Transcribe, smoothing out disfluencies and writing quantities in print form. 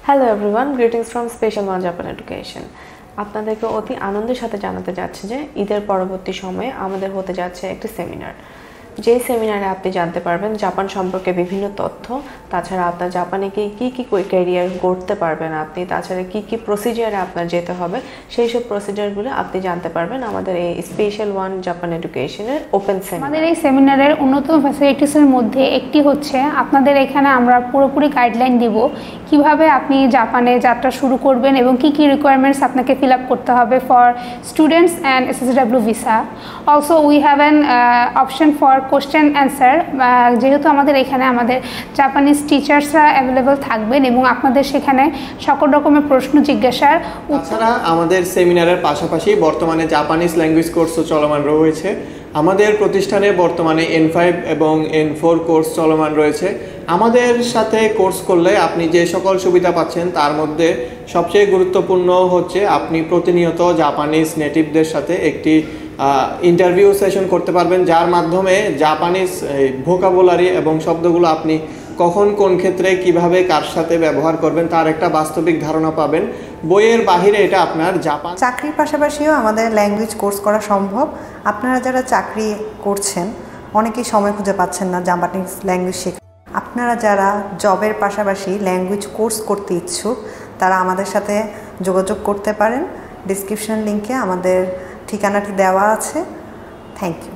Hello everyone, greetings from special one Japan education. আপনাদেরকে অতি আনন্দের সাথে জানাতে যাচ্ছে যে ঈদের পরবর্তী সময়ে আমাদের হতে যাচ্ছে একটি সেমিনার। যেই সেমিনারে আপনি জানতে পারবেন জাপান সম্পর্কে বিভিন্ন তথ্য, তাছাড়া আপনার জাপানে কী কী ক্যারিয়ার করতে পারবেন আপনি, তাছাড়া কী প্রসিজারে আপনার যেতে হবে, সেই সব প্রসিজারগুলো আপনি জানতে পারবেন আমাদের এই স্পেশাল ওয়ান জাপান এডুকেশনের ওপেন সেমিনার। আমাদের এই সেমিনারের অন্যতম ফ্যাসিলিটিসের মধ্যে একটি হচ্ছে আপনাদের এখানে আমরা পুরোপুরি গাইডলাইন দিব কিভাবে আপনি জাপানে যাত্রা শুরু করবেন এবং কী রিকোয়ারমেন্টস আপনাকে ফিল আপ করতে হবে for students and SSW visa. Also we have an option for question answer, যেহেতু আমাদের এখানে আমাদের জাপানিজ টিচার্সরা অ্যাভেলেবল থাকবেন এবং আপনাদের সেখানে সকল রকমের প্রশ্ন জিজ্ঞাসার তাছাড়া আমাদের সেমিনারের পাশাপাশি বর্তমানে জাপানিজ ল্যাঙ্গুয়েজ কোর্সও চলমান রয়েছে। আমাদের প্রতিষ্ঠানে বর্তমানে N5 এবং N4 কোর্স চলমান রয়েছে। আমাদের সাথে কোর্স করলে আপনি যে সকল সুবিধা পাচ্ছেন তার মধ্যে সবচেয়ে গুরুত্বপূর্ণ হচ্ছে আপনি প্রতিনিয়ত জাপানিজ নেটিভদের সাথে একটি ইন্টারভিউ সেশন করতে পারবেন, যার মাধ্যমে জাপানিজ ভোকাবুলারি এবং শব্দগুলো আপনি কখন কোন ক্ষেত্রে কিভাবে কার সাথে ব্যবহার করবেন তার একটা বাস্তবিক ধারণা পাবেন। বইয়ের বাহিরে এটা আপনার জাপান চাকরির পাশাপাশিও আমাদের ল্যাঙ্গুয়েজ কোর্স করা সম্ভব। আপনারা যারা চাকরি করছেন অনেকেই সময় খুঁজে পাচ্ছেন না জাপানিজ ল্যাঙ্গুয়েজ শেখা, আপনারা যারা জবের পাশাপাশি ল্যাঙ্গুয়েজ কোর্স করতে ইচ্ছুক তারা আমাদের সাথে যোগাযোগ করতে পারেন। ডিসক্রিপশন লিঙ্কে আমাদের ঠিকানাটি দেওয়া আছে। Thank you.